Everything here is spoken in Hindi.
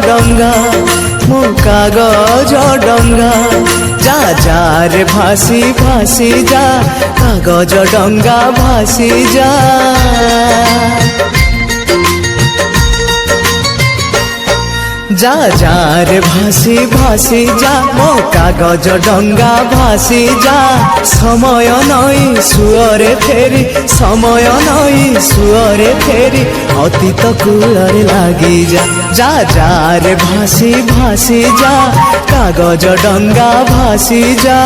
डंगा मो कागज डंगा जा जा रे भासी भासी जा कागज डंगा भासी जा जा जा रे भासी भासी जा मो कागज डंगा भासी जा समय नई सुअरे फेरी समय नई सुअरे फेरी अतीत कूलरे लागी जा जा जा रे भासी भासी जा कागज डंगा भासी जा।